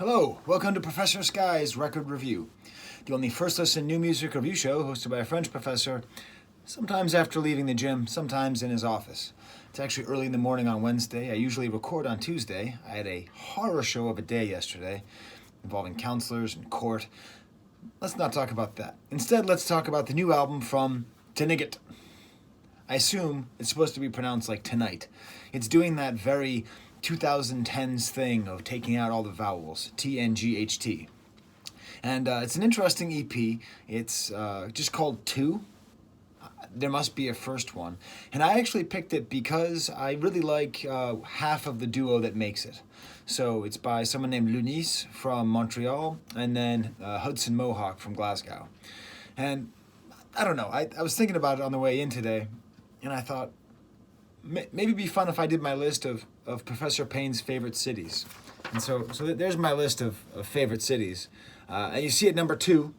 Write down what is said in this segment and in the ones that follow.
Hello, welcome to Professor Skye's Record Review, the only first listen new music review show hosted by a French professor, sometimes after leaving the gym, sometimes in his office. It's actually early in the morning on Wednesday. I usually record on Tuesday. I had a horror show of a day yesterday involving counselors and court. Let's not talk about that. Instead, let's talk about the new album from TNGHT. I assume it's supposed to be pronounced like tonight. It's doing that very 2010s thing of taking out all the vowels, TNGHT. And it's an interesting EP. It's just called Two. There must be a first one. And I actually picked it because I really like half of the duo that makes it. So it's by someone named Lunice from Montreal and then Hudson Mohawke from Glasgow. And I don't know, I was thinking about it on the way in today, and I thought, maybe it'd be fun if I did my list of Professor Payne's favorite cities. And so there's my list of favorite cities. And you see at number 2,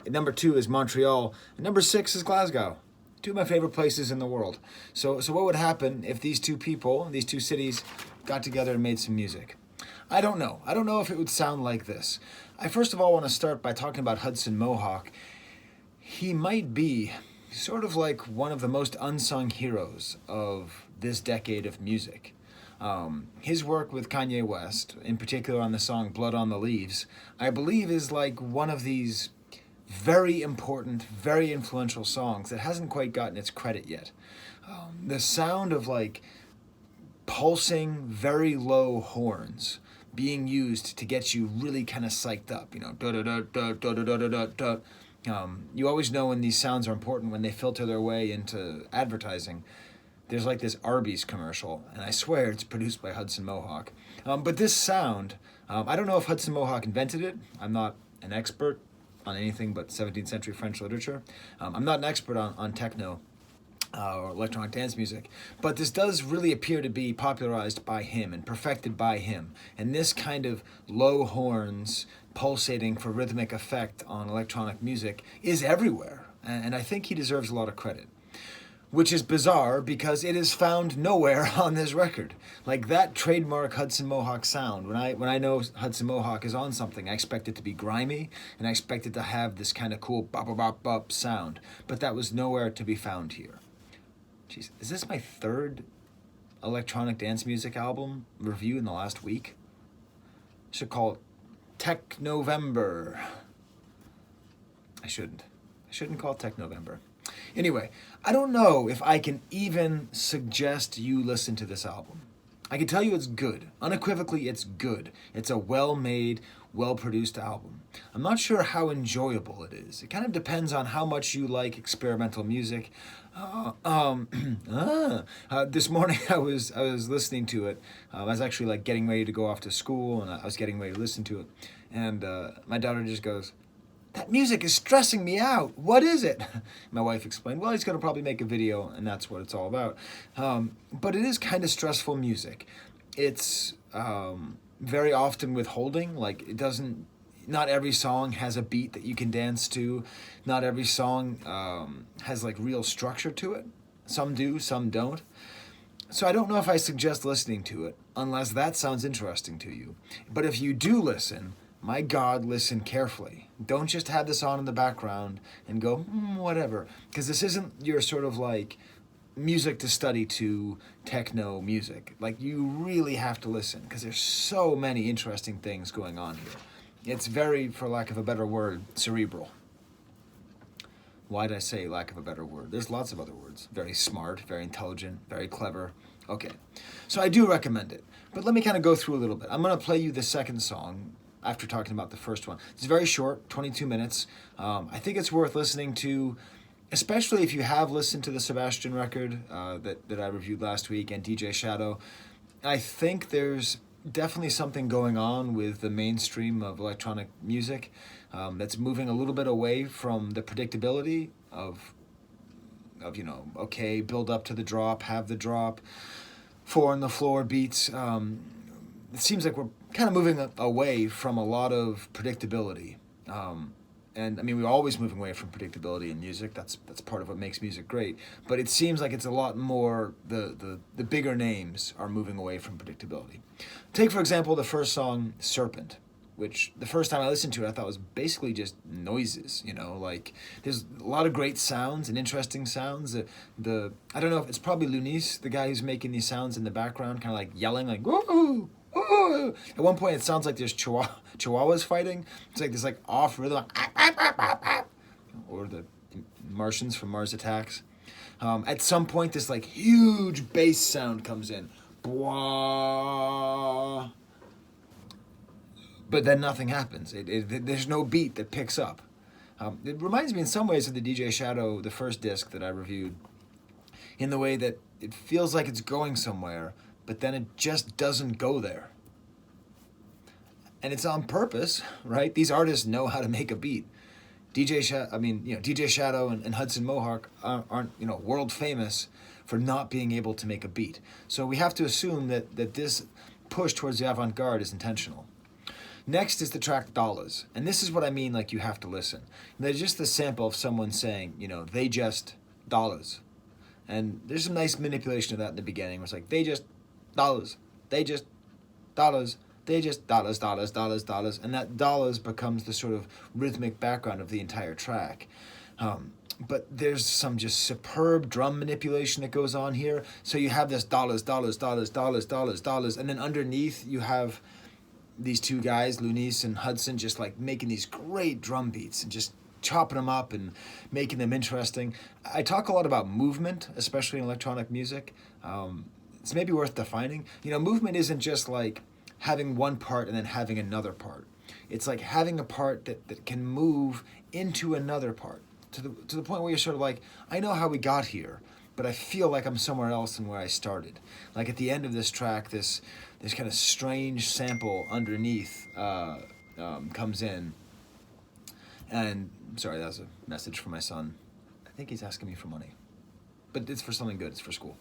number 2 is Montreal, and number 6 is Glasgow. Two of my favorite places in the world. So what would happen if these two people, these two cities, got together and made some music? I don't know. I don't know if it would sound like this. I first of all want to start by talking about Hudson Mohawke. He might be sort of like one of the most unsung heroes of this decade of music. His work with Kanye West, in particular on the song Blood on the Leaves, I believe is like one of these very important, very influential songs that hasn't quite gotten its credit yet. The sound of like pulsing, very low horns being used to get you really kind of psyched up, da da da da da da da da da. You always know when these sounds are important when they filter their way into advertising. There's like this Arby's commercial, and I swear it's produced by Hudson Mohawke. But this sound, I don't know if Hudson Mohawke invented it. I'm not an expert on anything but 17th century French literature. I'm not an expert on techno or electronic dance music, but this does really appear to be popularized by him and perfected by him. And this kind of low horns pulsating for rhythmic effect on electronic music is everywhere, and I think he deserves a lot of credit. Which is bizarre because it is found nowhere on this record. Like that trademark Hudson Mohawke sound, when I know Hudson Mohawke is on something, I expect it to be grimy, and I expect it to have this kind of cool bop bop bop bop sound, but that was nowhere to be found here. Jeez, is this my third electronic dance music album review in the last week? I should call it Tech November. I shouldn't call it Tech November. Anyway, I don't know if I can even suggest you listen to this album. I can tell you it's good. Unequivocally, it's good. It's a well-made, well-produced album. I'm not sure how enjoyable it is. It kind of depends on how much you like experimental music. This morning I was listening to it. I was actually like getting ready to go off to school, and I was getting ready to listen to it. And my daughter just goes, "That music is stressing me out. What is it?" My wife explained, well, he's going to probably make a video, and that's what it's all about. But it is kind of stressful music. It's very often withholding. Like, not every song has a beat that you can dance to. Not every song has, like, real structure to it. Some do, some don't. So I don't know if I suggest listening to it, unless that sounds interesting to you. But if you do listen, my God, listen carefully. Don't just have this on in the background and go, whatever. Because this isn't your sort of like music to study to techno music. Like, you really have to listen because there's so many interesting things going on here. It's very, for lack of a better word, cerebral. Why did I say lack of a better word? There's lots of other words. Very smart, very intelligent, very clever. Okay, so I do recommend it. But let me kind of go through a little bit. I'm going to play you the second song after talking about the first one. It's very short, 22 minutes. I think it's worth listening to, especially if you have listened to the Sebastian record that I reviewed last week and DJ Shadow. I think there's definitely something going on with the mainstream of electronic music that's moving a little bit away from the predictability of okay, build up to the drop, have the drop, 4 on the floor beats. It seems like we're kind of moving away from a lot of predictability. And I mean, we're always moving away from predictability in music. That's part of what makes music great. But it seems like it's a lot more, the bigger names are moving away from predictability. Take, for example, the first song, Serpent, which the first time I listened to it, I thought was basically just noises, like there's a lot of great sounds and interesting sounds. I don't know if it's probably Lunice, the guy who's making these sounds in the background, kind of like yelling, like, woo. At one point, it sounds like there's chihuahuas fighting. It's like this off rhythm, or the Martians from Mars Attacks. At some point, this huge bass sound comes in, Bwah. But then nothing happens. There's no beat that picks up. It reminds me in some ways of the DJ Shadow, the first disc that I reviewed, in the way that it feels like it's going somewhere, but then it just doesn't go there. And it's on purpose, right? These artists know how to make a beat. DJ Shadow and Hudson Mohawke aren't world famous for not being able to make a beat. So we have to assume that this push towards the avant-garde is intentional. Next is the track Dollars. And this is what I mean, you have to listen. There's just the sample of someone saying, they just dollars. And there's some nice manipulation of that in the beginning, where it's like, they just dollars, they just dollars, they just dollars, dollars, dollars, dollars. And that dollars becomes the sort of rhythmic background of the entire track. But there's some just superb drum manipulation that goes on here. So you have this dollars, dollars, dollars, dollars, dollars, dollars. And then underneath you have these two guys, Lunice and Hudson, just making these great drum beats and just chopping them up and making them interesting. I talk a lot about movement, especially in electronic music. It's maybe worth defining. Movement isn't just having one part and then having another part. It's having a part that can move into another part to the point where you're sort of I know how we got here, but I feel like I'm somewhere else than where I started. At the end of this track, this kind of strange sample underneath comes in. And sorry, that was a message from my son. I think he's asking me for money, but it's for something good. It's for school.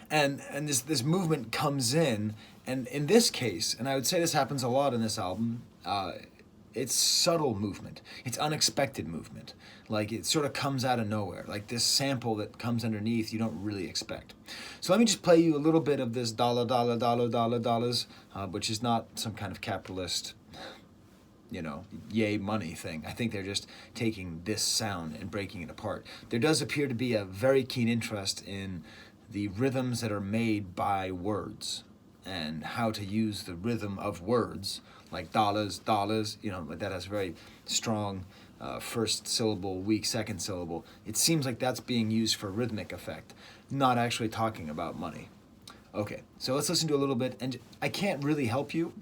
And this movement comes in, and in this case, and I would say this happens a lot in this album, it's subtle movement. It's unexpected movement. It sort of comes out of nowhere. This sample that comes underneath you don't really expect. So let me just play you a little bit of this dollar, dollar, dollar, dollar, dollars, which is not some kind of capitalist, yay money thing. I think they're just taking this sound and breaking it apart. There does appear to be a very keen interest in the rhythms that are made by words and how to use the rhythm of words, like dollars, dollars, that has very strong first syllable, weak second syllable. It seems like that's being used for rhythmic effect, not actually talking about money. Okay, so let's listen to a little bit, and I can't really help you.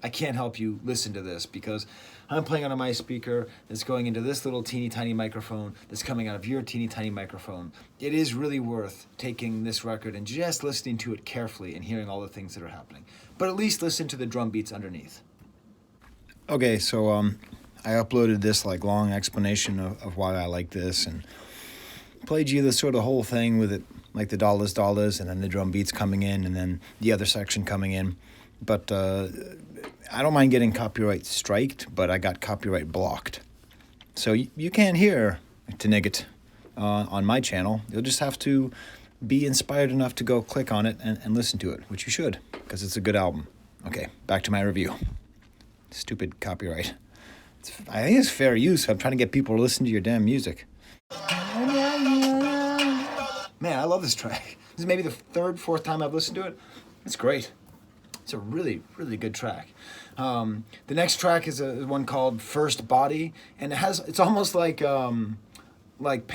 I can't help you listen to this because I'm playing on my speaker that's going into this little teeny tiny microphone that's coming out of your teeny tiny microphone. It is really worth taking this record and just listening to it carefully and hearing all the things that are happening. But at least listen to the drum beats underneath. Okay, so I uploaded this long explanation of why I like this and played you the sort of whole thing with it, the dollars, dollars, and then the drum beats coming in and then the other section coming in. But I don't mind getting copyright striked, but I got copyright blocked. So you can't hear TNGHT on my channel. You'll just have to be inspired enough to go click on it and listen to it, which you should, because it's a good album. Okay, back to my review. Stupid copyright. I think it's fair use. I'm trying to get people to listen to your damn music. Man, I love this track. This is maybe the third, fourth time I've listened to it. It's great. It's a really, really good track. The next track is one called First Body, and it's almost like Panda, like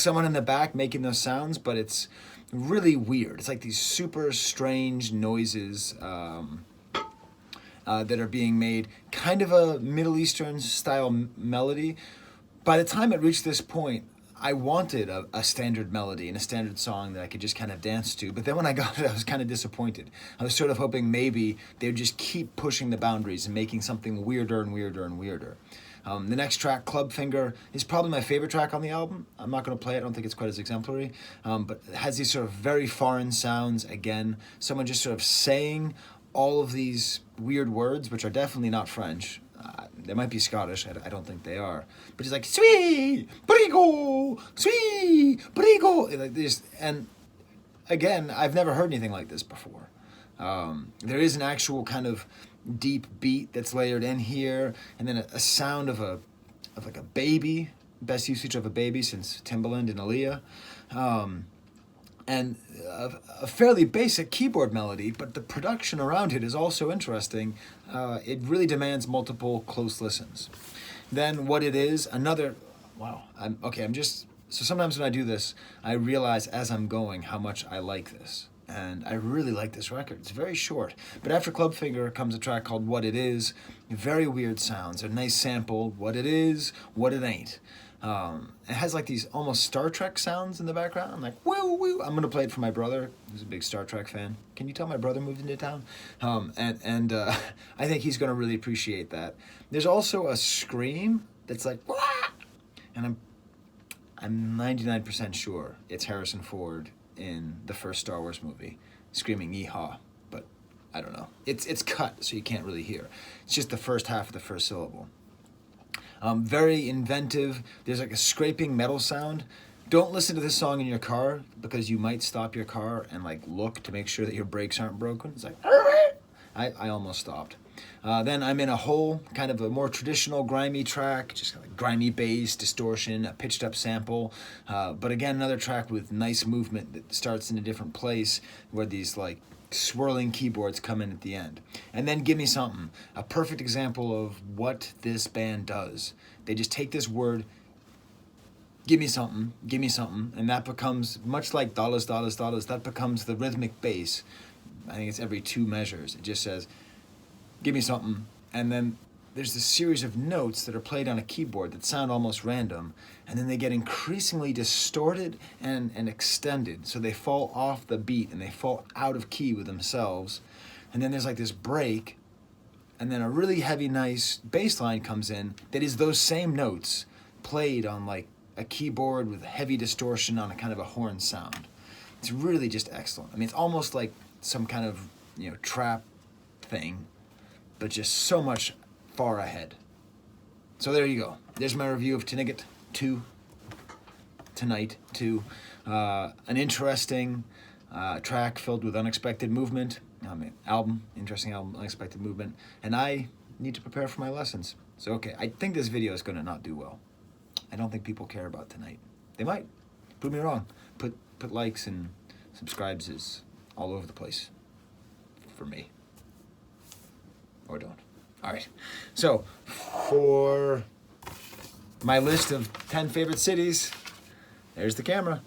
someone in the back making those sounds, but it's really weird. It's these super strange noises that are being made, kind of a Middle Eastern style melody. By the time it reached this point, I wanted a standard melody and a standard song that I could just kind of dance to. But then when I got it, I was kind of disappointed. I was sort of hoping maybe they would just keep pushing the boundaries and making something weirder and weirder and weirder. The next track, Club Finger, is probably my favorite track on the album. I'm not going to play it. I don't think it's quite as exemplary. But it has these sort of very foreign sounds. Again, someone just sort of saying all of these weird words, which are definitely not French. They might be Scottish. I don't think they are. But he's like, sweet, brigo, sweet, brigo. Like this, and again, I've never heard anything like this before. There is an actual kind of deep beat that's layered in here, and then a sound of like a baby. Best usage of a baby since Timbaland and Aaliyah. And a fairly basic keyboard melody, but the production around it is also interesting. It really demands multiple close listens. Then what it is, another, wow, so sometimes when I do this, I realize as I'm going how much I like this. And I really like this record. It's very short. But after Clubfinger comes a track called What It Is. Very weird sounds. A nice sample. What it is, what it ain't. It has like these almost Star Trek sounds in the background. I'm like, woo, woo. I'm going to play it for my brother, who's a big Star Trek fan. Can you tell my brother moved into town? I think he's going to really appreciate that. There's also a scream that's like, wah! And I'm 99% sure it's Harrison Ford in the first Star Wars movie, screaming yeehaw, but I don't know. It's cut, so you can't really hear. It's just the first half of the first syllable. Very inventive. There's like a scraping metal sound. Don't listen to this song in your car, because you might stop your car and like look to make sure that your brakes aren't broken. It's like, I almost stopped. Then I'm in a whole kind of a more traditional grimy track, just kind of grimy bass, distortion, a pitched up sample. But again, another track with nice movement that starts in a different place where these like swirling keyboards come in at the end. And then Give Me Something, a perfect example of what this band does. They just take this word, give me something, and that becomes, much like dollars, dollars, dollars, that becomes the rhythmic bass. I think it's every 2 measures. It just says, give me something, and then there's this series of notes that are played on a keyboard that sound almost random, and then they get increasingly distorted and extended, so they fall off the beat and they fall out of key with themselves. And then there's like this break, and then a really heavy, nice bass line comes in that is those same notes played on like a keyboard with heavy distortion on a kind of a horn sound. It's really just excellent. I mean, it's almost like some kind of, trap thing, but just so much far ahead. So there you go. There's my review of TNGHT 2, Tonight 2. An interesting track filled with unexpected movement. Interesting album, unexpected movement. And I need to prepare for my lessons. So, okay, I think this video is going to not do well. I don't think people care about Tonight. They might. Prove me wrong. Put likes and subscribes is all over the place for me. Or don't. All right. So, for my list of 10 favorite cities, there's the camera.